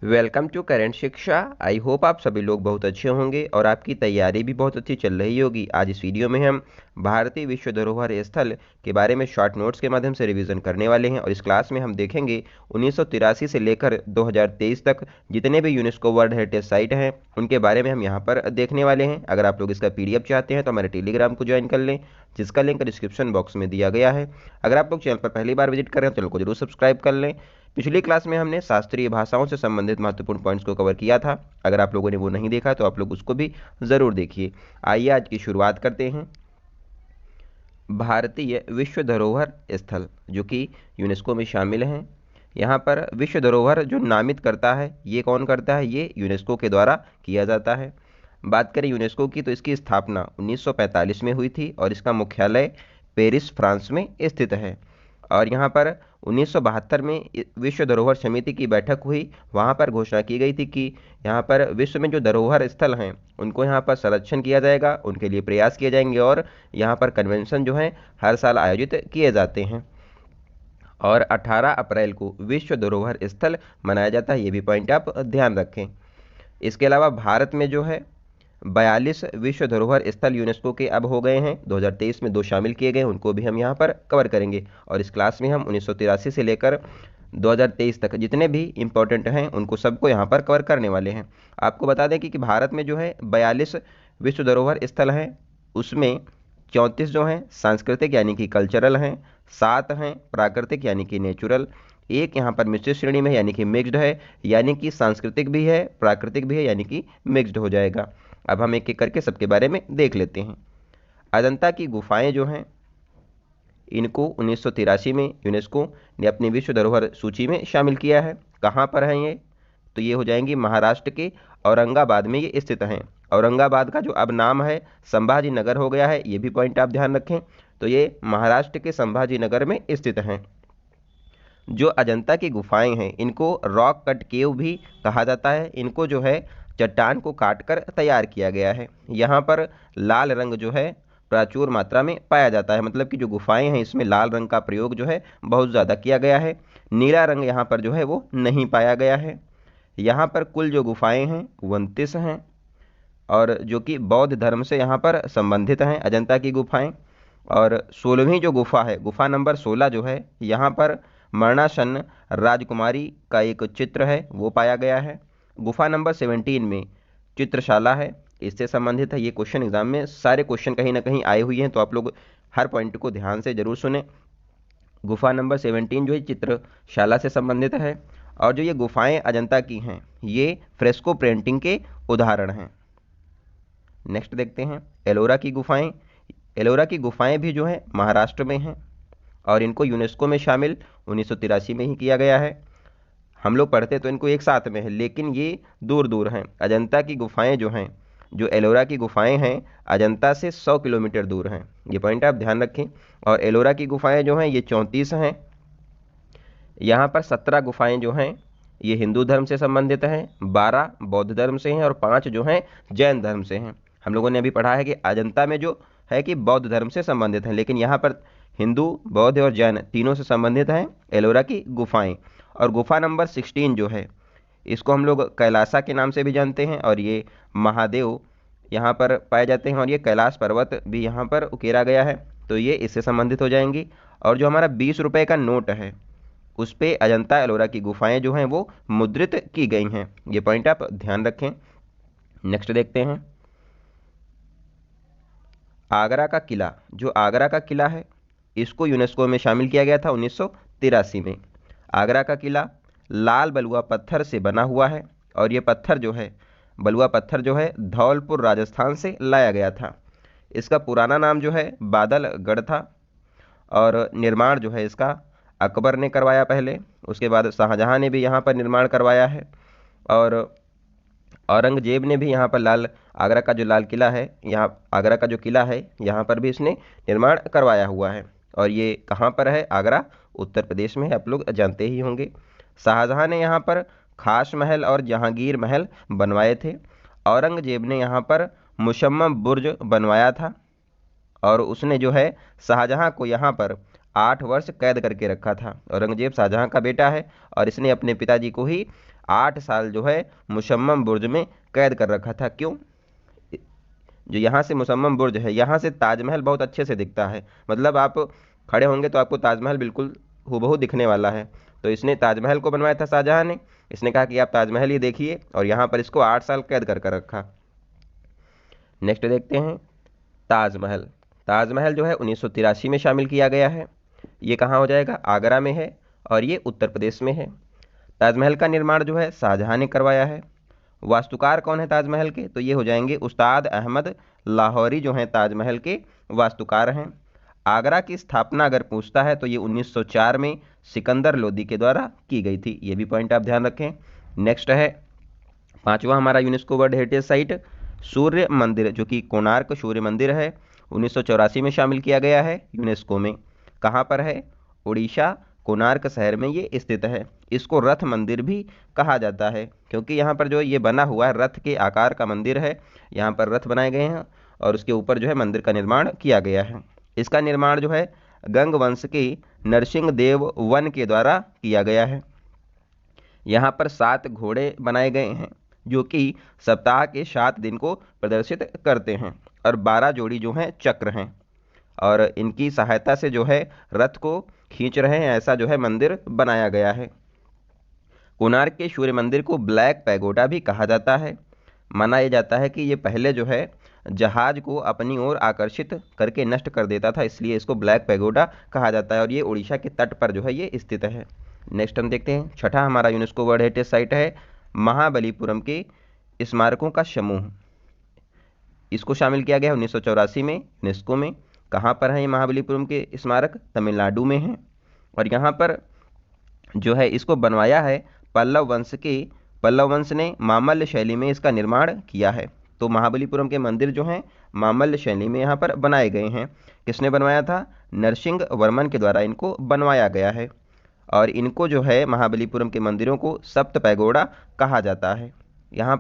Welcome to current शिक्षा। I hope आप सभी लोग बहुत अच्छे होंगे और आपकी तैयारी भी बहुत अच्छी चल रही होगी। आज इस वीडियो में हम भारतीय विश्व धरोहर स्थल के बारे में शॉर्ट नोट्स के माध्यम से रिवीजन करने वाले हैं और इस क्लास में हम देखेंगे 1983 से लेकर 2023 तक जितने भी यूनेस्को वर्ल्ड हेरिटेज साइट हैं उनके बारे में हम यहाँ पर देखने वाले हैं। अगर आप लोग इसका PDF चाहते हैं तो हमारे टेलीग्राम को ज्वाइन कर लें, जिसका लिंक डिस्क्रिप्शन बॉक्स में दिया गया है। अगर आप लोग चैनल पर पहली बार विजिट कर रहे हैं तो चैनल को जरूर सब्सक्राइब कर लें। पिछली क्लास में हमने शास्त्रीय भाषाओं से संबंधित महत्वपूर्ण पॉइंट्स को कवर किया था। अगर आप लोगों ने वो नहीं देखा तो आप लोग उसको भी ज़रूर देखिए। आइए आज की शुरुआत करते हैं। भारतीय विश्व धरोहर स्थल जो कि यूनेस्को में शामिल हैं। यहाँ पर विश्व धरोहर जो नामित करता है ये कौन करता है? ये यूनेस्को के द्वारा किया जाता है। बात करें यूनेस्को की तो इसकी स्थापना 1945 में हुई थी और इसका मुख्यालय पेरिस, फ्रांस में स्थित है। और यहाँ पर 1972 में विश्व धरोहर समिति की बैठक हुई। वहाँ पर घोषणा की गई थी कि यहाँ पर विश्व में जो धरोहर स्थल हैं उनको यहाँ पर संरक्षण किया जाएगा, उनके लिए प्रयास किए जाएंगे और यहाँ पर कन्वेंशन जो है हर साल आयोजित किए जाते हैं। और 18 अप्रैल को विश्व धरोहर स्थल मनाया जाता है, ये भी पॉइंट आप ध्यान रखें। इसके अलावा भारत में जो है 42 विश्व धरोहर स्थल यूनेस्को के अब हो गए हैं। 2023 में 2 शामिल किए गए, उनको भी हम यहाँ पर कवर करेंगे। और इस क्लास में हम 1983 से लेकर 2023 तक जितने भी इंपॉर्टेंट हैं उनको सबको यहाँ पर कवर करने वाले हैं। आपको बता दें कि भारत में जो है 42 विश्व धरोहर स्थल हैं, उसमें 34 जो हैं सांस्कृतिक यानी कि कल्चरल हैं, 7 हैं प्राकृतिक यानी कि नेचुरल, एक यहाँ पर मिश्रित श्रेणी में यानी कि मिक्स्ड है, यानी कि सांस्कृतिक भी है प्राकृतिक भी है यानी कि मिक्स्ड हो जाएगा। अब हम एक एक करके सबके बारे में देख लेते हैं। अजंता की गुफाएं जो हैं इनको 1983 में यूनेस्को ने अपनी विश्व धरोहर सूची में शामिल किया है। कहाँ पर हैं ये? तो ये हो जाएंगी महाराष्ट्र के औरंगाबाद में ये स्थित हैं। औरंगाबाद का जो अब नाम है संभाजी नगर हो गया है, ये भी पॉइंट आप ध्यान रखें। तो ये महाराष्ट्र के संभाजी नगर में स्थित हैं। जो अजंता की गुफाएं हैं इनको रॉक कट केव भी कहा जाता है। इनको जो है चट्टान को काटकर तैयार किया गया है। यहाँ पर लाल रंग जो है प्रचुर मात्रा में पाया जाता है, मतलब कि जो गुफाएं हैं इसमें लाल रंग का प्रयोग जो है बहुत ज़्यादा किया गया है। नीला रंग यहाँ पर जो है वो नहीं पाया गया है। यहाँ पर कुल जो गुफाएं हैं 29 हैं और जो कि बौद्ध धर्म से यहाँ पर संबंधित हैं अजंता की गुफाएं। और 16वीं जो गुफा है, गुफा नंबर 16 जो है, यहाँ पर मरणासन्न राजकुमारी का एक चित्र है वो पाया गया है। गुफा नंबर 17 में चित्रशाला है, इससे संबंधित है। ये क्वेश्चन एग्जाम में सारे क्वेश्चन कहीं ना कहीं आए हुए हैं, तो आप लोग हर पॉइंट को ध्यान से जरूर सुने। गुफा नंबर 17 जो है चित्रशाला से संबंधित है। और जो ये गुफाएं अजंता की हैं ये फ्रेस्को पेंटिंग के उदाहरण हैं। नेक्स्ट देखते हैं एलोरा की गुफाएं। एलोरा की गुफाएं भी जो है महाराष्ट्र में हैं और इनको यूनेस्को में शामिल 1983 में ही किया गया है। हम लोग पढ़ते तो इनको एक साथ में है लेकिन ये दूर दूर हैं। अजंता की गुफाएं जो हैं, जो एलोरा की गुफाएं हैं अजंता से 100 किलोमीटर दूर हैं, ये पॉइंट आप ध्यान रखें। और एलोरा की गुफाएं जो हैं ये 34 हैं। यहाँ पर 17 गुफाएं जो हैं ये हिंदू धर्म से संबंधित हैं, 12 बौद्ध धर्म से हैं और 5 जो हैं जैन धर्म से हैं। हम लोगों ने अभी पढ़ा है कि अजंता में जो है कि बौद्ध धर्म से संबंधित हैं, लेकिन यहाँ पर हिंदू, बौद्ध और जैन तीनों से संबंधित हैं एलोरा की गुफाएं। और गुफा नंबर 16 जो है इसको हम लोग कैलासा के नाम से भी जानते हैं और ये महादेव यहाँ पर पाए जाते हैं और ये कैलाश पर्वत भी यहाँ पर उकेरा गया है, तो ये इससे संबंधित हो जाएंगी। और जो हमारा 20 रुपये का नोट है उस पर अजंता एलोरा की गुफाएं जो हैं वो मुद्रित की गई हैं, ये पॉइंट आप ध्यान रखें। नेक्स्ट देखते हैं आगरा का किला। जो आगरा का किला है इसको यूनेस्को में शामिल किया गया था 1983 में। आगरा का किला लाल बलुआ पत्थर से बना हुआ है और ये पत्थर जो है, बलुआ पत्थर जो है धौलपुर राजस्थान से लाया गया था। इसका पुराना नाम जो है बादलगढ़ था और निर्माण जो है इसका अकबर ने करवाया पहले, उसके बाद शाहजहां ने भी यहाँ पर निर्माण करवाया है और औरंगजेब ने भी यहाँ पर आगरा का जो लाल किला है, यहाँ आगरा का जो किला है यहाँ पर भी इसने निर्माण करवाया हुआ है। और ये कहाँ पर है? आगरा उत्तर प्रदेश में है, आप लोग जानते ही होंगे। शाहजहां ने यहाँ पर खास महल और जहांगीर महल बनवाए थे। औरंगजेब ने यहाँ पर मुशम्मम बुर्ज बनवाया था और उसने जो है शाहजहां को यहाँ पर 8 वर्ष कैद करके रखा था। औरंगजेब शाहजहां का बेटा है और इसने अपने पिताजी को ही 8 साल जो है मुशम्मम बुर्ज में कैद कर रखा था। क्यों? जो यहाँ से मुसम्मम बुर्ज है, यहाँ से ताजमहल बहुत अच्छे से दिखता है, मतलब आप खड़े होंगे तो आपको ताजमहल बिल्कुल हूबहू दिखने वाला है। तो इसने ताजमहल को बनवाया था शाहजहां ने। इसने कहा कि आप ताजमहल ही देखिए, और यहाँ पर इसको 8 साल कैद कर रखा। नेक्स्ट देखते हैं ताजमहल। ताजमहल जो है 1983 में शामिल किया गया है। ये कहाँ हो जाएगा? आगरा में है, और ये उत्तर प्रदेश में है। ताजमहल का निर्माण जो है शाहजहां ने करवाया है। वास्तुकार कौन है ताजमहल के? तो ये हो जाएंगे उस्ताद अहमद लाहौरी, जो हैं ताजमहल के वास्तुकार हैं। आगरा की स्थापना अगर पूछता है तो ये 1904 में सिकंदर लोदी के द्वारा की गई थी। ये भी पॉइंट आप ध्यान रखें। नेक्स्ट है 5वां हमारा यूनेस्को वर्ल्ड हेरिटेज साइट सूर्य मंदिर, जो कि कोणार्क सूर्य मंदिर है, 1984 में शामिल किया गया है यूनेस्को में। कहाँ पर है? उड़ीसा कोणार्क शहर में ये स्थित है। इसको रथ मंदिर भी कहा जाता है, क्योंकि यहाँ पर जो ये बना हुआ है रथ के आकार का मंदिर है। यहाँ पर रथ बनाए गए हैं और उसके ऊपर जो है मंदिर का निर्माण किया गया है। इसका निर्माण जो है गंग वंश के नरसिंह देव वन के द्वारा किया गया है। यहाँ पर 7 घोड़े बनाए गए हैं, जो कि सप्ताह के 7 दिन को प्रदर्शित करते हैं, और 12 जोड़ी जो हैं चक्र हैं, और इनकी सहायता से जो है रथ को खींच रहे हैं, ऐसा जो है मंदिर बनाया गया है। कोणार्क के सूर्य मंदिर को ब्लैक पैगोडा भी कहा जाता है। माना यह जाता है कि ये पहले जो है जहाज को अपनी ओर आकर्षित करके नष्ट कर देता था, इसलिए इसको ब्लैक पैगोडा कहा जाता है, और ये उड़ीसा के तट पर जो है ये स्थित है। नेक्स्ट हम देखते हैं 6ठा हमारा यूनेस्को वर्ल्ड हेरिटेज साइट है महाबलीपुरम के स्मारकों का समूह। इसको शामिल किया गया 1984 में यूनेस्को में। कहाँ पर है ये महाबलीपुरम के स्मारक? तमिलनाडु में है। और यहाँ पर जो है इसको बनवाया है पल्लव वंश ने मामल्य शैली में इसका निर्माण किया है। तो महाबलीपुरम के मंदिर जो हैं मामल्य शैली में यहाँ पर बनाए गए हैं। किसने बनवाया था? नरसिंह वर्मन के द्वारा इनको बनवाया गया है। और इनको जो है महाबलीपुरम के मंदिरों को सप्त पैगोडा कहा जाता है। यहाँ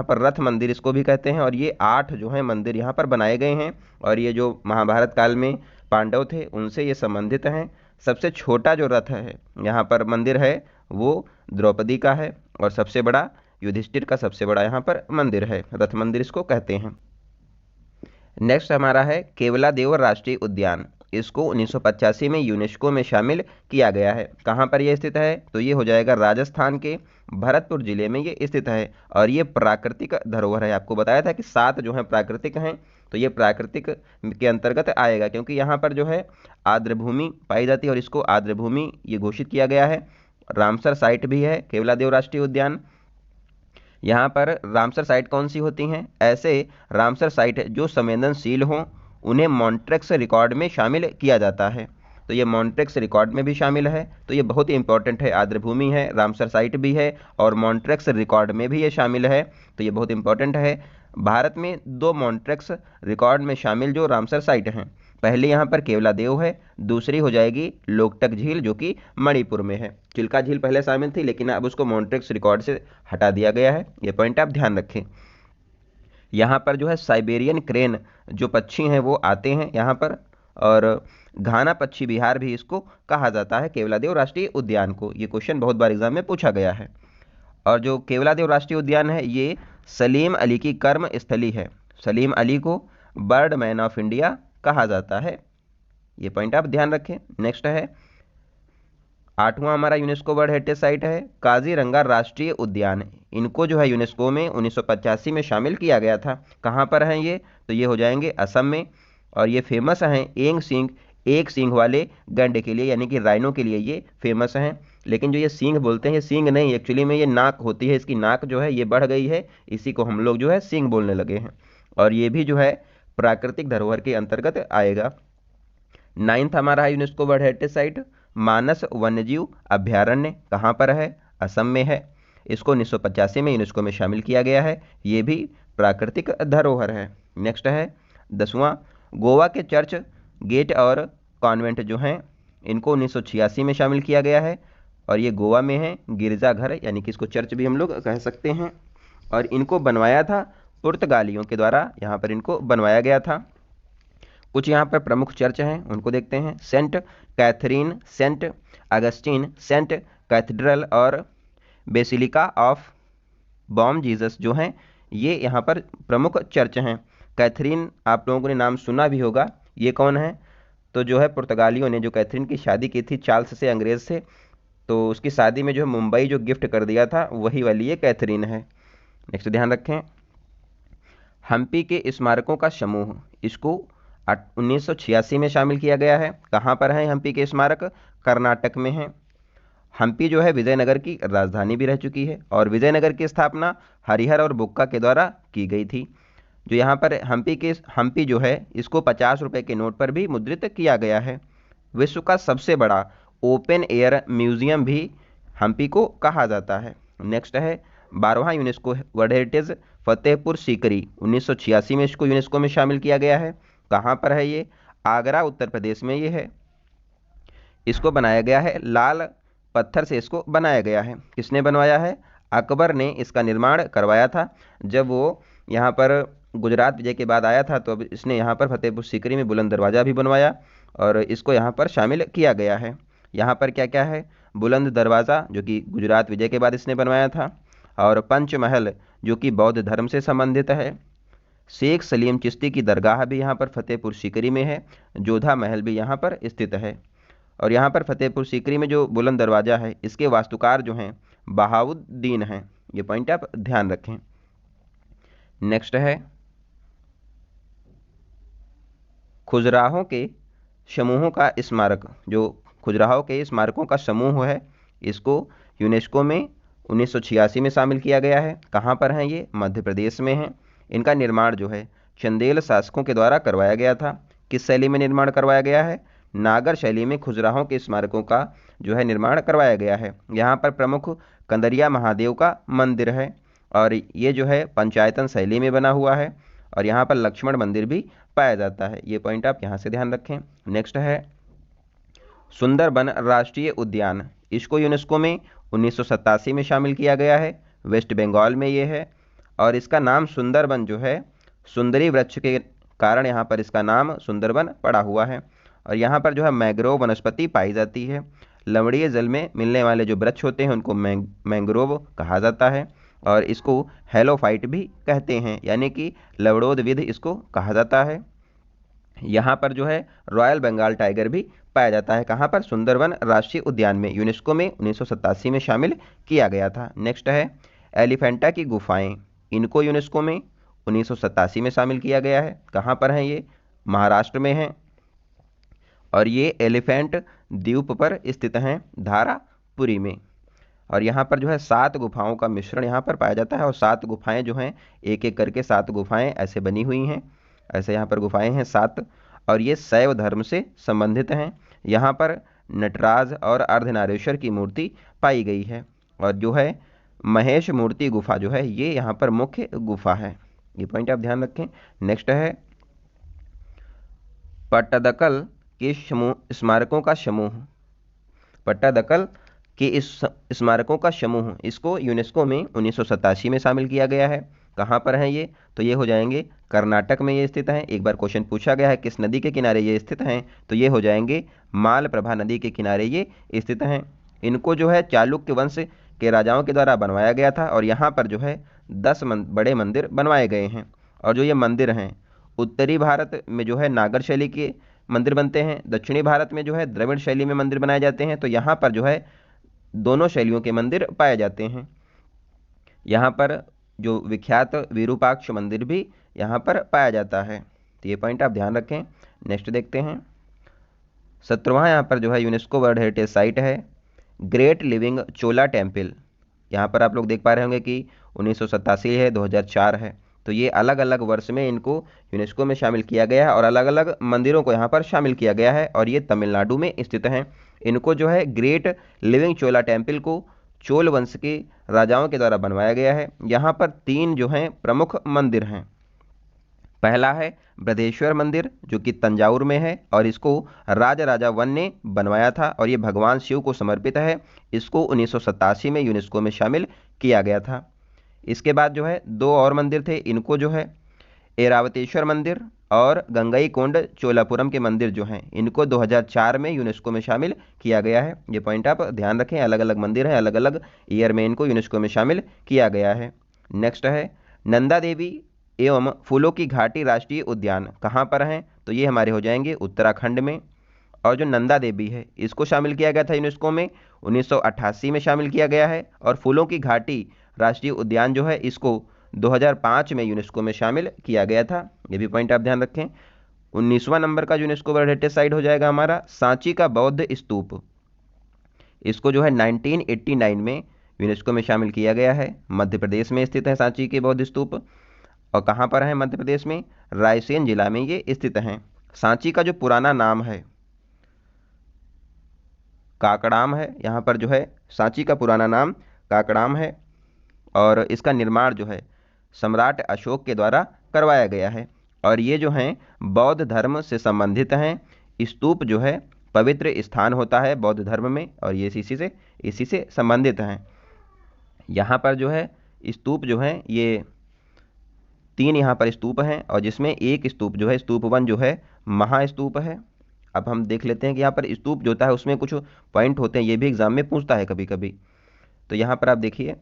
पर रथ मंदिर इसको भी कहते हैं, और ये 8 जो हैं मंदिर यहाँ पर बनाए गए हैं, और ये जो महाभारत काल में पांडव थे उनसे ये संबंधित हैं। सबसे छोटा जो रथ है यहाँ पर मंदिर है वो द्रौपदी का है, और सबसे बड़ा युधिष्ठिर का सबसे बड़ा यहाँ पर मंदिर है, रथ मंदिर इसको कहते हैं। नेक्स्ट हमारा है केवलादेव राष्ट्रीय उद्यान। इसको 1985 में यूनेस्को में शामिल किया गया है। कहाँ पर यह स्थित है? तो ये हो जाएगा राजस्थान के भरतपुर जिले में ये स्थित है, और ये प्राकृतिक धरोहर है। आपको बताया था कि 7 जो हैं प्राकृतिक हैं, तो ये प्राकृतिक के अंतर्गत आएगा, क्योंकि यहाँ पर जो है आर्द्रभूमि पाई जाती है, और इसको आर्द्रभूमि ये घोषित किया गया है। रामसर साइट भी है केवलादेव राष्ट्रीय उद्यान। यहाँ पर रामसर साइट कौन सी होती हैं? ऐसे रामसर साइट जो संवेदनशील हों उन्हें मॉन्ट्रेक्स रिकॉर्ड में शामिल किया जाता है। तो ये मॉन्ट्रेक्स रिकॉर्ड में भी शामिल है, तो ये बहुत ही इंपॉर्टेंट है। आर्द्रभूमि है, रामसर साइट भी है, और मॉन्ट्रेक्स रिकॉर्ड में भी ये शामिल है, तो ये बहुत इंपॉर्टेंट है। भारत में 2 मॉन्ट्रेक्स रिकॉर्ड में शामिल जो रामसर साइट हैं, पहले यहाँ पर केवलादेव है, दूसरी हो जाएगी लोकटक झील जो कि मणिपुर में है। चिल्का झील पहले शामिल थी, लेकिन अब उसको मॉन्ट्रेक्स रिकॉर्ड से हटा दिया गया है। ये पॉइंट आप ध्यान रखें। यहाँ पर जो है साइबेरियन क्रेन जो पक्षी हैं वो आते हैं यहाँ पर, और घाना पक्षी विहार भी इसको कहा जाता है केवलादेव राष्ट्रीय उद्यान को। ये क्वेश्चन बहुत बार एग्जाम में पूछा गया है। और जो केवलादेव राष्ट्रीय उद्यान है ये सलीम अली की कर्म स्थली है। सलीम अली को बर्ड मैन ऑफ इंडिया कहा जाता है। ये पॉइंट आप ध्यान रखें। नेक्स्ट है 8वां हमारा यूनेस्को वर्ल्ड हेरिटेज साइट है काजीरंगा राष्ट्रीय उद्यान। इनको जो है यूनेस्को में 1985 में शामिल किया गया था। कहाँ पर हैं ये? तो ये हो जाएंगे असम में, और ये फेमस हैं एक सींग वाले गैंडे के लिए, यानी कि राइनो के लिए ये फेमस हैं। लेकिन जो ये सींग बोलते हैं ये सींग नहीं, एक्चुअली में ये नाक होती है। इसकी नाक जो है ये बढ़ गई है, इसी को हम लोग जो है सींग बोलने लगे हैं, और ये भी जो है प्राकृतिक धरोहर के अंतर्गत आएगा। 9th हमारा है यूनेस्को वर्ल्ड हेरिटेज साइट मानस वन्यजीव अभ्यारण्य। कहाँ पर है? असम में है। इसको 1985 में यूनेस्को में शामिल किया गया है। ये भी प्राकृतिक धरोहर है। नेक्स्ट है 10वां गोवा के चर्च गेट और कॉन्वेंट जो हैं इनको 1986 में शामिल किया गया है, और ये गोवा में है। गिरजाघर यानी कि इसको चर्च भी हम लोग कह सकते हैं, और इनको बनवाया था पुर्तगालियों के द्वारा। यहाँ पर इनको बनवाया गया था। कुछ यहाँ पर प्रमुख चर्च हैं उनको देखते हैं। Saint Catherine, Saint Augustine, Saint cathedral और बेसिलिका ऑफ बॉम जीसस जो हैं ये यहाँ पर प्रमुख चर्च हैं। कैथरीन आप लोगों ने नाम सुना भी होगा, ये कौन है? तो जो है पुर्तगालियों ने जो कैथरीन की शादी की थी चार्ल्स से, अंग्रेज से, तो उसकी शादी में जो है मुंबई जो गिफ्ट कर दिया था वही वाली ये कैथरीन है। नेक्स्ट ध्यान रखें, हम्पी के स्मारकों का समूह, इसको 1986 में शामिल किया गया है। कहाँ पर है हम्पी के स्मारक? कर्नाटक में है। हम्पी जो है विजयनगर की राजधानी भी रह चुकी है और विजयनगर की स्थापना हरिहर और बुक्का के द्वारा की गई थी। जो यहाँ पर हम्पी जो है इसको 50 रुपये के नोट पर भी मुद्रित किया गया है। विश्व का सबसे बड़ा ओपन एयर म्यूजियम भी हम्पी को कहा जाता है। नेक्स्ट है 12वां UNESCO world heritage Fatehpur Sikri, 1986 में इसको यूनेस्को में शामिल किया गया है। कहाँ पर है ये? आगरा उत्तर प्रदेश में ये है। इसको बनाया गया है लाल पत्थर से, इसको बनाया गया है। किसने बनवाया है? अकबर ने इसका निर्माण करवाया था। जब वो यहाँ पर गुजरात विजय के बाद आया था तो अब इसने यहाँ पर फतेहपुर सीकरी में बुलंद दरवाज़ा भी बनवाया और इसको यहाँ पर शामिल किया गया है। यहाँ पर क्या क्या है? बुलंद दरवाज़ा जो कि गुजरात विजय के बाद इसने बनवाया था, और पंचमहल जो कि बौद्ध धर्म से संबंधित है। शेख सलीम चिश्ती की दरगाह भी यहाँ पर फतेहपुर सीकरी में है। जोधा महल भी यहाँ पर स्थित है। और यहाँ पर फतेहपुर सीकरी में जो बुलंद दरवाज़ा है इसके वास्तुकार जो हैं बहाउद्दीन हैं। ये पॉइंट आप ध्यान रखें। नेक्स्ट है खुजराहों के समूहों का स्मारक, जो खुजराहों के स्मारकों का समूह है इसको यूनेस्को में 1986 में शामिल किया गया है। कहाँ पर हैं ये? मध्य प्रदेश में हैं। इनका निर्माण जो है चंदेल शासकों के द्वारा करवाया गया था। किस शैली में निर्माण करवाया गया है? नागर शैली में खुजराहों के स्मारकों का जो है निर्माण करवाया गया है। यहाँ पर प्रमुख कंदरिया महादेव का मंदिर है और ये जो है पंचायतन शैली में बना हुआ है और यहाँ पर लक्ष्मण मंदिर भी पाया जाता है। ये पॉइंट आप यहाँ से ध्यान रखें। नेक्स्ट है सुंदरबन राष्ट्रीय उद्यान, इसको यूनेस्को में 1987 में शामिल किया गया है। वेस्ट बंगाल में ये है और इसका नाम सुंदरबन जो है सुंदरी वृक्ष के कारण यहाँ पर इसका नाम सुंदरबन पड़ा हुआ है। और यहाँ पर जो है मैंग्रोव वनस्पति पाई जाती है। लवणीय जल में मिलने वाले जो वृक्ष होते हैं उनको मैंग्रोव कहा जाता है और इसको हेलोफाइट भी कहते हैं, यानी कि लवणोद्भिद इसको कहा जाता है। यहाँ पर जो है रॉयल बंगाल टाइगर भी पाया जाता है। कहाँ पर? सुंदरबन राष्ट्रीय उद्यान में, यूनेस्को में 1987 में शामिल किया गया था। नेक्स्ट है एलिफेंटा की गुफाएं, इनको यूनेस्को में 1987 में शामिल किया गया है। कहाँ पर हैं ये? महाराष्ट्र में हैं और ये एलिफेंट द्वीप पर स्थित हैं, धारापुरी में। और यहाँ पर जो है 7 गुफाओं का मिश्रण यहाँ पर पाया जाता है और 7 गुफाएं जो हैं एक एक करके 7 गुफाएं ऐसे बनी हुई हैं। ऐसे यहाँ पर गुफाएं हैं 7 और ये शैव धर्म से संबंधित हैं। यहाँ पर नटराज और अर्धनारेश्वर की मूर्ति पाई गई है और जो है महेश मूर्ति गुफा जो है ये यहाँ पर मुख्य गुफा है। ये पॉइंट आप ध्यान रखें। नेक्स्ट है पट्टदकल के स्मारकों का समूह, पट्टदकल के इस स्मारकों का समूह इसको यूनेस्को में 1987 में शामिल किया गया है। कहाँ पर हैं ये? तो ये हो जाएंगे कर्नाटक में ये स्थित हैं। एक बार क्वेश्चन पूछा गया है किस नदी के किनारे ये स्थित हैं, तो ये हो जाएंगे मालप्रभा नदी के किनारे ये स्थित हैं। इनको जो है चालुक्य वंश के राजाओं के द्वारा बनवाया गया था और यहाँ पर जो है 10 बड़े मंदिर बनवाए गए हैं। और जो ये मंदिर हैं उत्तरी भारत में जो है नागर शैली के मंदिर बनते हैं, दक्षिणी भारत में जो है द्रविड़ शैली में मंदिर बनाए जाते हैं। तो यहाँ पर जो है दोनों शैलियों के मंदिर पाए जाते हैं। यहाँ पर जो विख्यात विरूपाक्ष मंदिर भी यहाँ पर पाया जाता है। तो ये पॉइंट आप ध्यान रखें। नेक्स्ट देखते हैं 17वां यहाँ पर जो है यूनेस्को वर्ल्ड हेरिटेज साइट है ग्रेट लिविंग चोला टेम्पल। यहाँ पर आप लोग देख पा रहे होंगे कि 1987 है, 2004 है। तो ये अलग अलग वर्ष में इनको यूनेस्को में शामिल किया गया है और अलग अलग मंदिरों को यहाँ पर शामिल किया गया है और ये तमिलनाडु में स्थित हैं। इनको जो है ग्रेट लिविंग चोला टेम्पल को चोल वंश के राजाओं के द्वारा बनवाया गया है। यहाँ पर 3 जो हैं प्रमुख मंदिर हैं। पहला है बृहदेश्वर मंदिर जो कि तंजावुर में है और इसको राजा वन ने बनवाया था और ये भगवान शिव को समर्पित है। इसको 1987 में यूनेस्को में शामिल किया गया था। इसके बाद जो है 2 और मंदिर थे, इनको जो है ऐरावतेश्वर मंदिर और गंगईकोंड चोलापुरम के मंदिर जो हैं इनको 2004 में यूनेस्को में शामिल किया गया है। ये पॉइंट आप ध्यान रखें, अलग अलग मंदिर हैं, अलग अलग ईयर में इनको यूनेस्को में शामिल किया गया है। नेक्स्ट है नंदा देवी एवं फूलों की घाटी राष्ट्रीय उद्यान कहाँ पर हैं, तो ये हमारे हो जाएंगे उत्तराखंड में। और जो नंदा देवी है इसको शामिल किया गया था यूनेस्को में 1988 में शामिल किया गया है। और फूलों की घाटी राष्ट्रीय उद्यान जो है इसको 2005 में यूनेस्को में शामिल किया गया था। ये भी पॉइंट आप ध्यान रखें। 19वां नंबर का यूनेस्को वर्ल्ड हेरिटेज साइट हो जाएगा हमारा सांची का बौद्ध स्तूप। इसको जो है 1989 में यूनेस्को में शामिल किया गया है। मध्य प्रदेश में स्थित है सांची के बौद्ध स्तूप। और कहाँ पर है मध्य प्रदेश में, रायसेन जिला में ये स्थित हैं। सांची का जो पुराना नाम है काकड़ाम है, यहाँ पर जो है सांची का पुराना नाम काकड़ाम है। और इसका निर्माण जो है सम्राट अशोक के द्वारा करवाया गया है। और ये जो हैं बौद्ध धर्म से संबंधित हैं। स्तूप जो है पवित्र स्थान होता है बौद्ध धर्म में, और ये इसी से संबंधित हैं। यहाँ पर जो है स्तूप जो है ये 3 यहाँ पर स्तूप हैं, और जिसमें एक स्तूप जो है स्तूप 1 जो है महास्तूप है। अब हम देख लेते हैं कि यहाँ पर स्तूप जो होता है उसमें कुछ पॉइंट होते हैं, ये भी एग्जाम में पूछता है कभी कभी। तो यहाँ पर आप देखिए,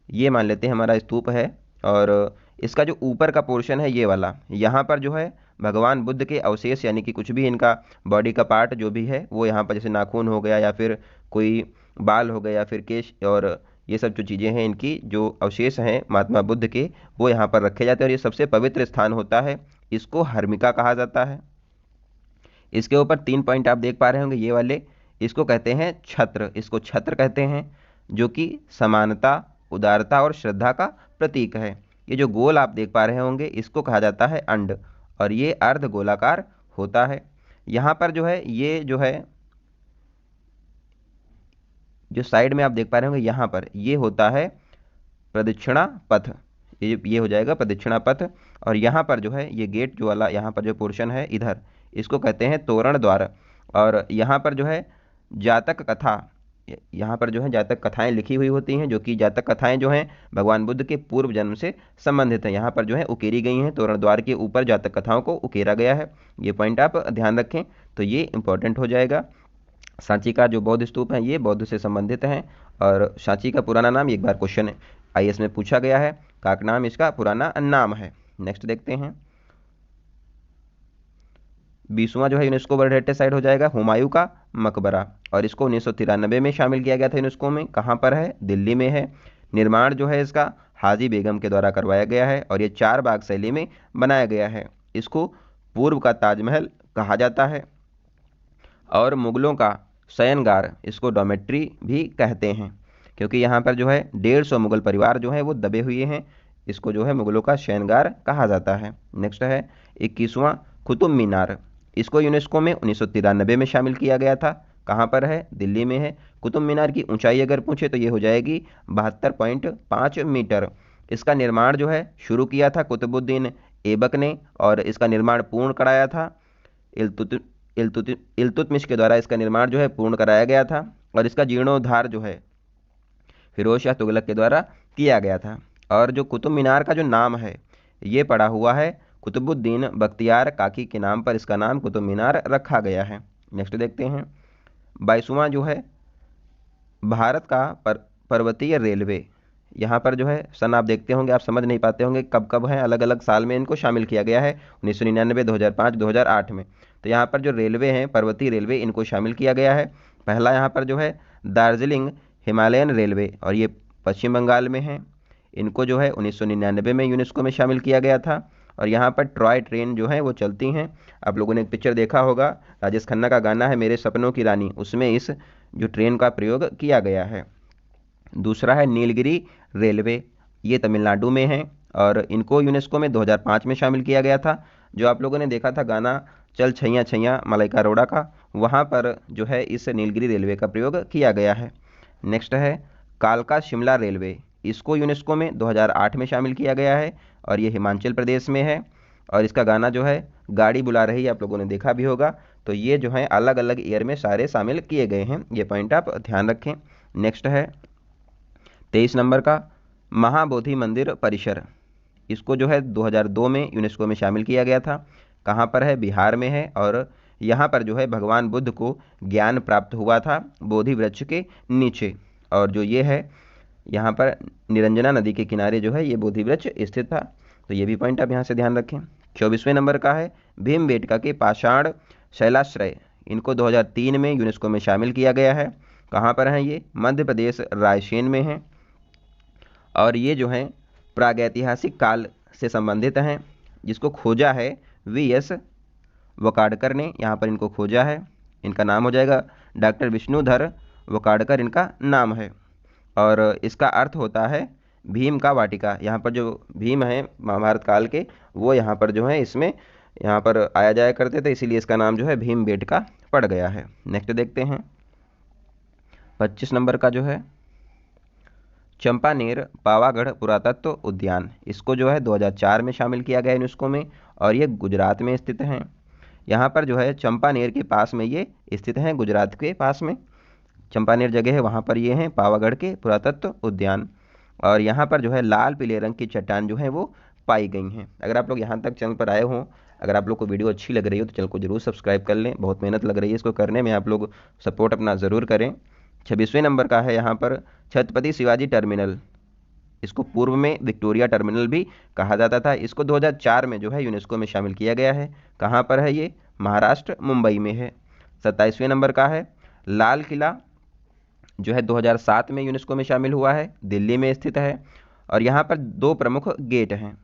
ये मान लेते हैं हमारा स्तूप है, और इसका जो ऊपर का पोर्शन है ये वाला, यहाँ पर जो है भगवान बुद्ध के अवशेष यानी कि कुछ भी इनका बॉडी का पार्ट जो भी है वो यहाँ पर, जैसे नाखून हो गया या फिर कोई बाल हो गया या फिर केश, और ये सब जो चीज़ें हैं इनकी जो अवशेष हैं महात्मा बुद्ध के, वो यहाँ पर रखे जाते हैं। और ये सबसे पवित्र स्थान होता है, इसको हर्मिका कहा जाता है। इसके ऊपर 3 पॉइंट आप देख पा रहे होंगे, ये वाले इसको कहते हैं छत्र, इसको छत्र कहते हैं, जो कि समानता, उदारता और श्रद्धा का प्रतीक है। ये जो गोल आप देख पा रहे होंगे इसको कहा जाता है अंड, और ये अर्ध गोलाकार होता है। यहाँ पर जो है ये जो है जो साइड में आप देख पा रहे होंगे यहाँ पर ये होता है प्रदक्षिणा पथ, ये हो जाएगा प्रदक्षिणा पथ। और यहाँ पर जो है ये गेट जो वाला यहाँ पर जो पोर्शन है इधर, इसको कहते हैं तोरण द्वार। और यहाँ पर जो है जातक कथा, यहाँ पर जो है जातक कथाएं लिखी हुई होती हैं, जो कि जातक कथाएं जो हैं भगवान बुद्ध के पूर्व जन्म से संबंधित हैं, यहाँ पर जो है उकेरी गई हैं। तोरण द्वार के ऊपर जातक कथाओं को उकेरा गया है। ये पॉइंट आप ध्यान रखें, तो ये इंपॉर्टेंट हो जाएगा। सांची का जो बौद्ध स्तूप है ये बौद्ध से संबंधित हैं। और सांची का पुराना नाम, एक बार क्वेश्चन IAS में पूछा गया है, काकनाम इसका पुराना नाम है। नेक्स्ट देखते हैं, 20वां जो है यूनेस्को वर्ल्ड हेरिटेज साइट हो जाएगा हुमायूं का मकबरा। और इसको 1993 में शामिल किया गया था यूनेस्को में। कहाँ पर है, दिल्ली में है। निर्माण जो है इसका हाजी बेगम के द्वारा करवाया गया है, और ये 4 बाग शैली में बनाया गया है। इसको पूर्व का ताजमहल कहा जाता है। और मुगलों का शयनगार, इसको डॉमेट्री भी कहते हैं, क्योंकि यहाँ पर जो है 150 मुगल परिवार जो है वो दबे हुए हैं। इसको जो है मुगलों का शयनगार कहा जाता है। नेक्स्ट है 21वां कुतुब मीनार। इसको यूनेस्को में 1993 में शामिल किया गया था। कहाँ पर है, दिल्ली में है। कुतुब मीनार की ऊंचाई अगर पूछे तो ये हो जाएगी 72.5 मीटर। इसका निर्माण जो है शुरू किया था कुतुबुद्दीन ऐबक ने, और इसका निर्माण पूर्ण कराया था इल्तुतमिश के द्वारा। इसका निर्माण जो है पूर्ण कराया गया था, और इसका जीर्णोद्धार जो है फिरोज शाह तुगलक के द्वारा किया गया था। और जो कुतुब मीनार का जो नाम है ये पड़ा हुआ है कुतुबुद्दीन बख्तियार काकी के नाम पर, इसका नाम कुतुब मीनार रखा गया है। नेक्स्ट देखते हैं, 22वां जो है भारत का पर्वतीय रेलवे। यहाँ पर जो है सन आप देखते होंगे, आप समझ नहीं पाते होंगे कब कब है, अलग अलग साल में इनको शामिल किया गया है, 1999, 2005, 2008 में। तो यहाँ पर जो रेलवे हैं पर्वतीय रेलवे, इनको शामिल किया गया है। पहला यहाँ पर जो है दार्जिलिंग हिमालयन रेलवे, और ये पश्चिम बंगाल में है। इनको जो है 1999 में यूनेस्को में शामिल किया गया था। और यहाँ पर ट्रॉय ट्रेन जो है वो चलती हैं। आप लोगों ने एक पिक्चर देखा होगा, राजेश खन्ना का गाना है मेरे सपनों की रानी, उसमें इस जो ट्रेन का प्रयोग किया गया है। दूसरा है नीलगिरी रेलवे, ये तमिलनाडु में है, और इनको यूनेस्को में 2005 में शामिल किया गया था। जो आप लोगों ने देखा था गाना चल छैया छैया मलाइका अरोड़ा का, वहाँ पर जो है इस नीलगिरी रेलवे का प्रयोग किया गया है। नेक्स्ट है कालका शिमला रेलवे, इसको यूनेस्को में 2008 में शामिल किया गया है, और ये हिमाचल प्रदेश में है। और इसका गाना जो है गाड़ी बुला रही है, आप लोगों ने देखा भी होगा। तो ये जो है अलग अलग ईयर में सारे शामिल किए गए हैं, ये पॉइंट आप ध्यान रखें। नेक्स्ट है 23 नंबर का महाबोधि मंदिर परिसर। इसको जो है 2002 में यूनेस्को में शामिल किया गया था। कहाँ पर है, बिहार में है। और यहाँ पर जो है भगवान बुद्ध को ज्ञान प्राप्त हुआ था बोधि वृक्ष के नीचे। और जो ये है यहाँ पर निरंजना नदी के किनारे जो है ये बोधि वृक्ष स्थित था। तो ये भी पॉइंट आप यहाँ से ध्यान रखें। 24वें नंबर का है भीमबेटका के पाषाण शैलाश्रय, इनको 2003 में यूनेस्को में शामिल किया गया है। कहाँ पर हैं ये, मध्य प्रदेश रायसेन में हैं। और ये जो हैं प्रागैतिहासिक काल से संबंधित हैं, जिसको खोजा है वी.एस. वकाडकर ने, यहाँ पर इनको खोजा है। इनका नाम हो जाएगा डॉक्टर विष्णुधर वकाडकर, इनका नाम है। और इसका अर्थ होता है भीम का वाटिका। यहाँ पर जो भीम है महाभारत काल के, वो यहाँ पर जो है इसमें यहाँ पर आया जाया करते थे, इसीलिए इसका नाम जो है भीमबेटका पड़ गया है। नेक्स्ट देखते हैं 25 नंबर का जो है चंपानेर पावागढ़ पुरातत्व उद्यान, इसको जो है 2004 में शामिल किया गया यूनेस्को में, और ये गुजरात में स्थित हैं। यहाँ पर जो है चंपानेर के पास में ये स्थित हैं, गुजरात के पास में चंपानेर जगह है, वहाँ पर ये हैं पावागढ़ के पुरातत्व उद्यान। और यहाँ पर जो है लाल पीले रंग की चट्टान जो है वो पाई गई हैं। अगर आप लोग यहाँ तक चैनल पर आए हों, अगर आप लोग को वीडियो अच्छी लग रही हो तो चैनल को जरूर सब्सक्राइब कर लें। बहुत मेहनत लग रही है इसको करने में, आप लोग सपोर्ट अपना ज़रूर करें। 26वें नंबर का है यहाँ पर छत्रपति शिवाजी टर्मिनल, इसको पूर्व में विक्टोरिया टर्मिनल भी कहा जाता था। इसको 2004 में जो है यूनेस्को में शामिल किया गया है। कहाँ पर है ये, महाराष्ट्र मुंबई में है। 27वें नंबर का है लाल किला, जो है 2007 में यूनेस्को में शामिल हुआ है, दिल्ली में स्थित है। और यहाँ पर दो प्रमुख गेट हैं,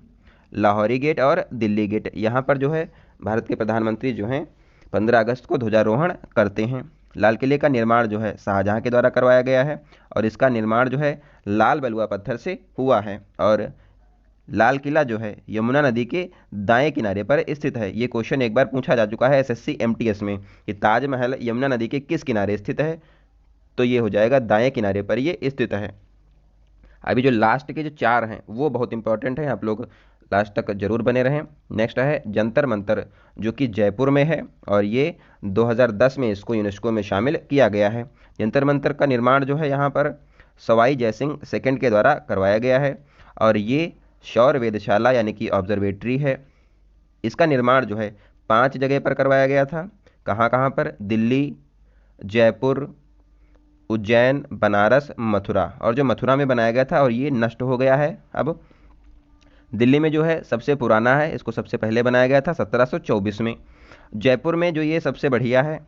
लाहौरी गेट और दिल्ली गेट। यहाँ पर जो है भारत के प्रधानमंत्री जो हैं 15 अगस्त को ध्वजारोहण करते हैं। लाल किले का निर्माण जो है शाहजहां के द्वारा करवाया गया है, और इसका निर्माण जो है लाल बलुआ पत्थर से हुआ है। और लाल किला जो है यमुना नदी के दाएं किनारे पर स्थित है। ये क्वेश्चन एक बार पूछा जा चुका है एसएससी एमटीएस में कि ताजमहल यमुना नदी के किस किनारे स्थित है, तो ये हो जाएगा दाएं किनारे पर ये स्थित है। अभी जो लास्ट के जो 4 हैं वो बहुत इंपॉर्टेंट है, आप लोग लास्ट तक जरूर बने रहें। नेक्स्ट है जंतर मंतर, जो कि जयपुर में है, और ये 2010 में इसको यूनेस्को में शामिल किया गया है। जंतर मंतर का निर्माण जो है यहाँ पर सवाई जयसिंह सेकंड के द्वारा करवाया गया है, और ये शौर्य वेधशाला यानी कि ऑब्जर्वेटरी है। इसका निर्माण जो है 5 जगह पर करवाया गया था। कहाँ कहाँ पर, दिल्ली, जयपुर, उज्जैन, बनारस, मथुरा। और जो मथुरा में बनाया गया था और ये नष्ट हो गया है। अब दिल्ली में जो है सबसे पुराना है, इसको सबसे पहले बनाया गया था 1724 में। जयपुर में जो ये सबसे बढ़िया है,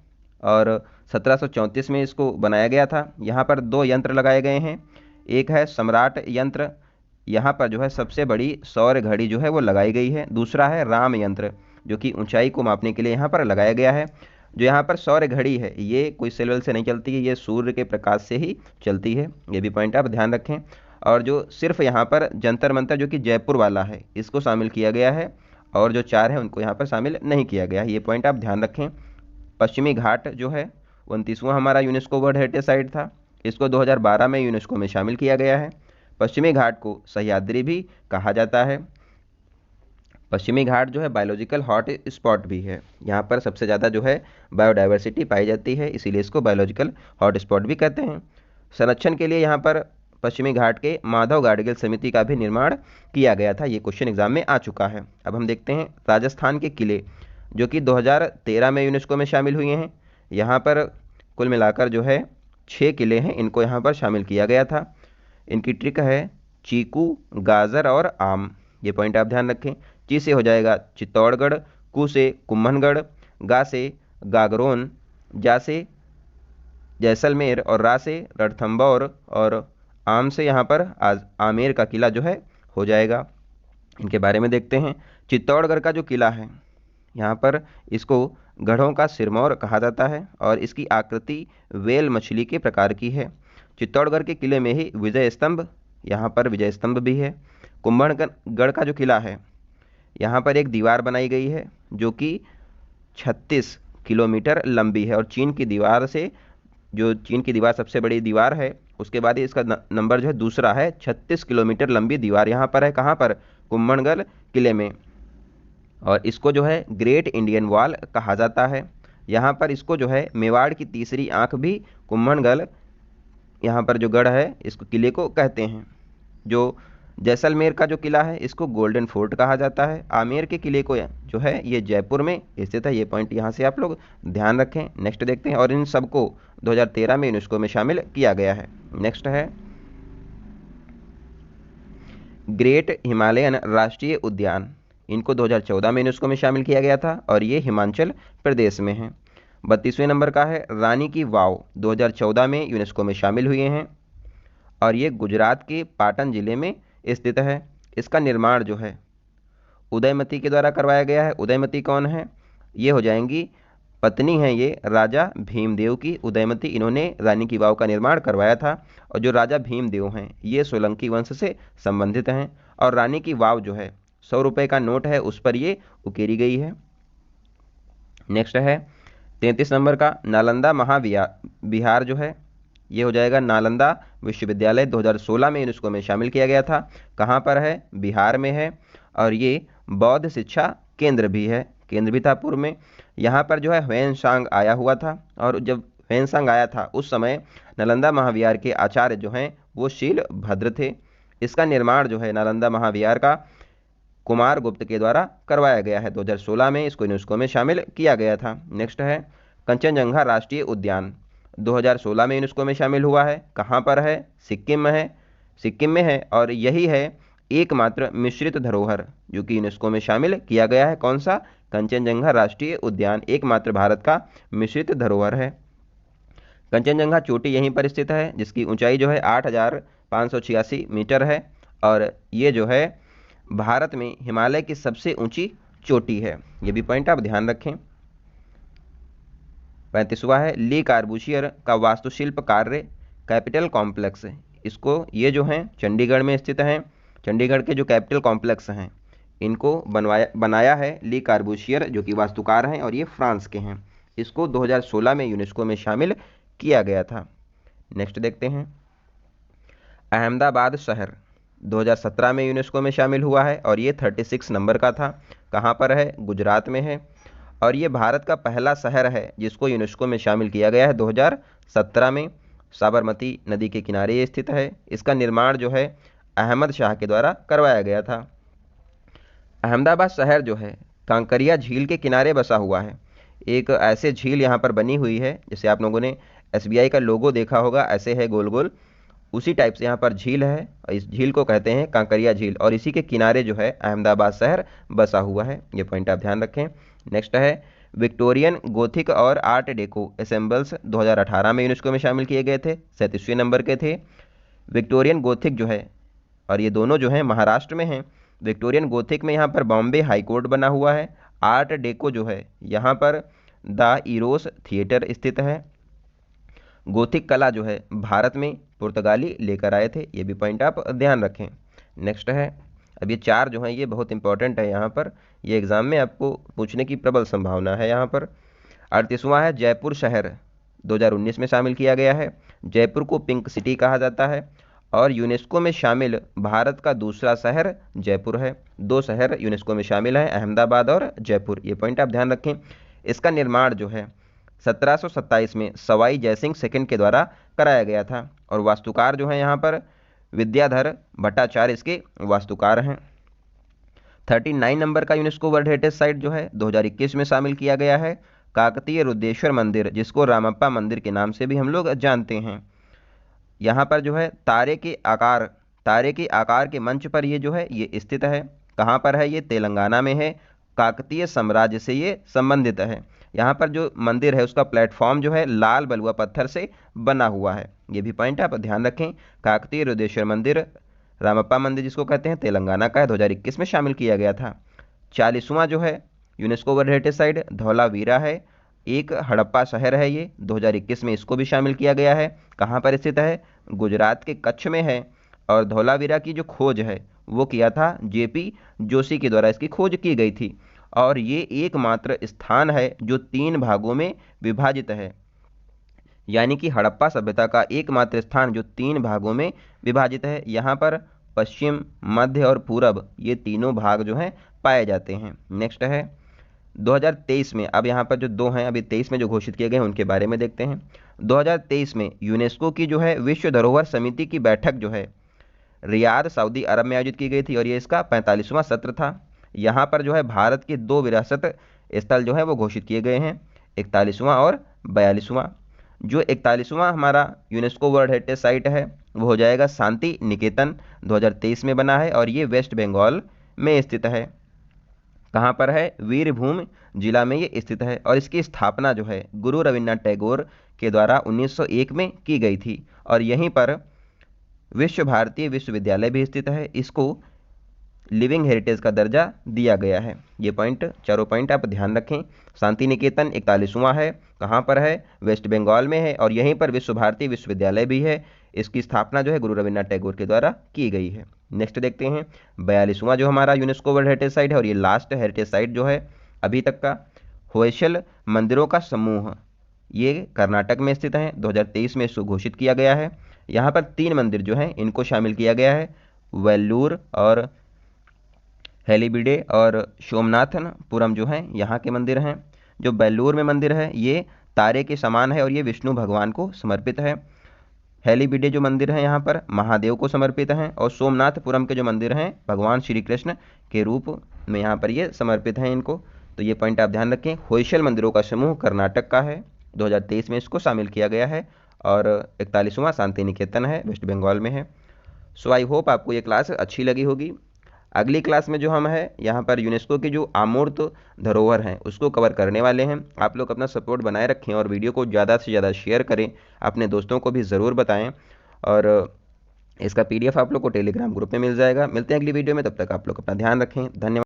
और 1734 में इसको बनाया गया था। यहाँ पर 2 यंत्र लगाए गए हैं, एक है सम्राट यंत्र, यहाँ पर जो है सबसे बड़ी सौर घड़ी जो है वो लगाई गई है। दूसरा है राम यंत्र, जो कि ऊंचाई को मापने के लिए यहाँ पर लगाया गया है। जो यहाँ पर सौर घड़ी है ये कोई सेल से नहीं चलती है, ये सूर्य के प्रकाश से ही चलती है, ये भी पॉइंट आप ध्यान रखें। और जो सिर्फ यहाँ पर जंतर मंतर जो कि जयपुर वाला है इसको शामिल किया गया है, और जो 4 हैं उनको यहाँ पर शामिल नहीं किया गया है, ये पॉइंट आप ध्यान रखें। पश्चिमी घाट जो है 29वां हमारा यूनेस्को वर्ल्ड हेरिटेज साइट था, इसको 2012 में यूनेस्को में शामिल किया गया है। पश्चिमी घाट को सह्याद्री भी कहा जाता है। पश्चिमी घाट जो है बायोलॉजिकल हॉट स्पॉट भी है, यहाँ पर सबसे ज़्यादा जो है बायोडाइवर्सिटी पाई जाती है, इसीलिए इसको बायोलॉजिकल हॉट स्पॉट भी कहते हैं। संरक्षण के लिए यहाँ पर पश्चिमी घाट के माधव गाडगिल समिति का भी निर्माण किया गया था, ये क्वेश्चन एग्जाम में आ चुका है। अब हम देखते हैं राजस्थान के किले, जो कि 2013 में यूनेस्को में शामिल हुए हैं। यहाँ पर कुल मिलाकर जो है 6 किले हैं, इनको यहाँ पर शामिल किया गया था। इनकी ट्रिक है चीकू, गाजर और आम, ये पॉइंट आप ध्यान रखें। ची से हो जाएगा चित्तौड़गढ़, कू से कुम्भनगढ़, गा से गागरोन, जा से जैसलमेर, और रा से रणथंभौर, और आम से यहाँ पर आमेर का किला जो है हो जाएगा। इनके बारे में देखते हैं। चित्तौड़गढ़ का जो किला है यहाँ पर इसको गढ़ों का सिरमौर कहा जाता है, और इसकी आकृति वेल मछली के प्रकार की है। चित्तौड़गढ़ के किले में ही विजय स्तंभ, यहाँ पर विजय स्तंभ भी है। कुंभलगढ़ का जो किला है यहाँ पर एक दीवार बनाई गई है जो कि 36 किलोमीटर लंबी है, और चीन की दीवार से, जो चीन की दीवार सबसे बड़ी दीवार है, उसके बाद इसका नंबर जो है दूसरा है। 36 किलोमीटर लंबी दीवार यहाँ पर है, कहाँ पर, कुंभलगढ़ किले में। और इसको जो है ग्रेट इंडियन वॉल कहा जाता है। यहाँ पर इसको जो है मेवाड़ की तीसरी आंख भी कुंभलगढ़ यहाँ पर जो गढ़ है इसको किले को कहते हैं। जो जैसलमेर का जो किला है इसको गोल्डन फोर्ट कहा जाता है। आमेर के किले को जो है ये जयपुर में स्थित है। ये पॉइंट यहाँ से आप लोग ध्यान रखें। नेक्स्ट देखते हैं, और इन सबको 2013 में यूनेस्को में शामिल किया गया है। नेक्स्ट है ग्रेट हिमालयन राष्ट्रीय उद्यान, इनको 2014 में यूनेस्को में शामिल किया गया था और ये हिमाचल प्रदेश में है। 32वें नंबर का है रानी की वाव, 2014 में यूनेस्को में शामिल हुए हैं और ये गुजरात के पाटन जिले में स्थित है। इसका निर्माण जो है उदयमती के द्वारा करवाया गया है। उदयमती कौन है? ये हो जाएंगी पत्नी हैं ये राजा भीमदेव की, उदयमती। इन्होंने रानी की वाव का निर्माण करवाया था और जो राजा भीमदेव हैं ये सोलंकी वंश से संबंधित हैं। और रानी की वाव जो है 100 रुपये का नोट है, उस पर ये उकेरी गई है। नेक्स्ट है 33 नंबर का नालंदा महाविहार जो है ये हो जाएगा नालंदा विश्वविद्यालय, 2016 में यूनेस्को में शामिल किया गया था। कहाँ पर है? बिहार में है। और ये बौद्ध शिक्षा केंद्र भी है, केंद्र भी था पूर्व में। यहाँ पर जो है ह्वेनसांग आया हुआ था और जब ह्वेनसांग आया था उस समय नालंदा महाविहार के आचार्य जो हैं वो शील भद्र थे। इसका निर्माण जो है नालंदा महाविहार का कुमार गुप्त के द्वारा करवाया गया है। 2016 में इसको यूनेस्को में शामिल किया गया था। नेक्स्ट है कंचनजंगा राष्ट्रीय उद्यान, 2016 में यूनेस्को में शामिल हुआ है। कहाँ पर है? सिक्किम में है, सिक्किम में है। और यही है एकमात्र मिश्रित धरोहर जो कि यूनेस्को में शामिल किया गया है। कौन सा? कंचनजंगा राष्ट्रीय उद्यान एकमात्र भारत का मिश्रित धरोहर है। कंचनजंगा चोटी यहीं पर स्थित है जिसकी ऊंचाई जो है 8,586 मीटर है और ये जो है भारत में हिमालय की सबसे ऊंची चोटी है। ये भी पॉइंट आप ध्यान रखें। 35वां है ली कार्बूशियर का वास्तुशिल्प कार्य कैपिटल कॉम्प्लेक्स, इसको ये जो हैं चंडीगढ़ में स्थित हैं। चंडीगढ़ के जो कैपिटल कॉम्प्लेक्स हैं इनको बनाया है ली कार्बूशियर जो कि वास्तुकार हैं और ये फ्रांस के हैं। इसको 2016 में यूनेस्को में शामिल किया गया था। नेक्स्ट देखते हैं अहमदाबाद शहर, 2017 में यूनेस्को में शामिल हुआ है और ये 36 नंबर का था। कहाँ पर है? गुजरात में है। और ये भारत का पहला शहर है जिसको यूनेस्को में शामिल किया गया है 2017 में। साबरमती नदी के किनारे ये स्थित है। इसका निर्माण जो है अहमद शाह के द्वारा करवाया गया था। अहमदाबाद शहर जो है कांकरिया झील के किनारे बसा हुआ है। एक ऐसे झील यहाँ पर बनी हुई है, जैसे आप लोगों ने SBI का लोगो देखा होगा, ऐसे है गोल गोल, उसी टाइप से यहाँ पर झील है। इस झील को कहते हैं कांकरिया झील और इसी के किनारे जो है अहमदाबाद शहर बसा हुआ है। ये पॉइंट आप ध्यान रखें। नेक्स्ट है विक्टोरियन गोथिक और आर्ट डेको एसेंबल्स, 2018 में यूनेस्को में शामिल किए गए थे, 37वें नंबर के थे। विक्टोरियन गोथिक जो है, और ये दोनों जो हैं महाराष्ट्र में हैं। विक्टोरियन गोथिक में यहाँ पर बॉम्बे हाई कोर्ट बना हुआ है। आर्ट डेको जो है यहाँ पर द इरोस थिएटर स्थित है। गोथिक कला जो है भारत में पुर्तगाली लेकर आए थे। ये भी पॉइंट आप ध्यान रखें। नेक्स्ट है, अब ये 4 जो हैं ये बहुत इंपॉर्टेंट है, यहाँ पर ये एग्जाम में आपको पूछने की प्रबल संभावना है। यहाँ पर 38वां है जयपुर शहर, 2019 में शामिल किया गया है। जयपुर को पिंक सिटी कहा जाता है और यूनेस्को में शामिल भारत का दूसरा शहर जयपुर है। 2 शहर यूनेस्को में शामिल हैं, अहमदाबाद और जयपुर। ये पॉइंट आप ध्यान रखें। इसका निर्माण जो है 1727 में सवाई जयसिंह सेकंड के द्वारा कराया गया था और वास्तुकार जो है यहाँ पर विद्याधर भट्टाचार्य इसके वास्तुकार हैं। 39 नंबर का यूनेस्को वर्ल्ड हेरिटेज साइट जो है 2021 में शामिल किया गया है काकतीय रुद्रेश्वर मंदिर, जिसको रामप्पा मंदिर के नाम से भी हम लोग जानते हैं। यहाँ पर जो है तारे के आकार के मंच पर ये जो है ये स्थित है। कहाँ पर है? ये तेलंगाना में है। काकतीय साम्राज्य से ये संबंधित है। यहाँ पर जो मंदिर है उसका प्लेटफॉर्म जो है लाल बलुआ पत्थर से बना हुआ है। ये भी पॉइंट आप ध्यान रखें। काकतीय रुद्रेश्वर मंदिर, रामप्पा मंदिर जिसको कहते हैं, तेलंगाना का है, 2021 में शामिल किया गया था। 40वां जो है UNESCO world heritage site Dholavira है, एक हड़प्पा शहर है ये, 2021 में इसको भी शामिल किया गया है। कहाँ पर स्थित है? गुजरात के कच्छ में है। और धौलावीरा की जो खोज है वो किया था JP जोशी के द्वारा, इसकी खोज की गई थी। और ये एकमात्र स्थान है जो 3 भागों में विभाजित है, यानी कि हड़प्पा सभ्यता का एकमात्र स्थान जो 3 भागों में विभाजित है। यहाँ पर पश्चिम, मध्य और पूरब ये तीनों भाग जो हैं पाए जाते हैं। नेक्स्ट है 2023 में, अब यहाँ पर जो 2 हैं अभी 23 में जो घोषित किए गए हैं उनके बारे में देखते हैं। 2023 में यूनेस्को की जो है विश्व धरोहर समिति की बैठक जो है रियाद सऊदी अरब में आयोजित की गई थी और ये इसका 45वां सत्र था। यहाँ पर जो है भारत के 2 विरासत स्थल जो है वो घोषित किए गए हैं, 41वां और 42वां। जो 41वां हमारा यूनेस्को वर्ल्ड हेरिटेज साइट है वो हो जाएगा शांति निकेतन, 2023 में बना है और ये वेस्ट बंगाल में स्थित है। कहाँ पर है? वीरभूम जिला में ये स्थित है और इसकी स्थापना जो है गुरु रविन्द्रनाथ टैगोर के द्वारा 1901 में की गई थी और यहीं पर विश्व भारती विश्वविद्यालय भी स्थित है। इसको लिविंग हेरिटेज का दर्जा दिया गया है। ये चारों पॉइंट आप ध्यान रखें। शांति निकेतन 41वां है, कहाँ पर है? वेस्ट बंगाल में है और यहीं पर विश्व भारती विश्वविद्यालय भी है। इसकी स्थापना जो है गुरु रविन्द्रनाथ टैगोर के द्वारा की गई है। नेक्स्ट देखते हैं 42वां जो हमारा यूनेस्को वर्ल्ड हेरिटेज साइट है और ये लास्ट हेरिटेज साइट जो है अभी तक का, होयसल मंदिरों का समूह, ये कर्नाटक में स्थित है। 2023 में इसको घोषित किया गया है। यहाँ पर 3 मंदिर जो हैं इनको शामिल किया गया है, वेल्लूर और हेलीबिडे और सोमनाथपुरम जो हैं यहाँ के मंदिर हैं। जो बेल्लूर में मंदिर है ये तारे के समान है और ये विष्णु भगवान को समर्पित है। हेलीबिडे जो मंदिर है यहाँ पर महादेव को समर्पित हैं और सोमनाथपुरम के जो मंदिर हैं भगवान श्री कृष्ण के रूप में यहाँ पर ये समर्पित हैं इनको। तो ये पॉइंट आप ध्यान रखें। होयसल मंदिरों का समूह कर्नाटक का है, 2023 में इसको शामिल किया गया है और 41वां शांति निकेतन है, वेस्ट बंगाल में है। सो आई होप आपको ये क्लास अच्छी लगी होगी। अगली क्लास में जो हम है यहाँ पर यूनेस्को की जो अमूर्त धरोहर हैं उसको कवर करने वाले हैं। आप लोग अपना सपोर्ट बनाए रखें और वीडियो को ज़्यादा से ज़्यादा शेयर करें, अपने दोस्तों को भी ज़रूर बताएं और इसका PDF आप लोग को टेलीग्राम ग्रुप में मिल जाएगा। मिलते हैं अगली वीडियो में, तब तक आप लोग अपना ध्यान रखें। धन्यवाद।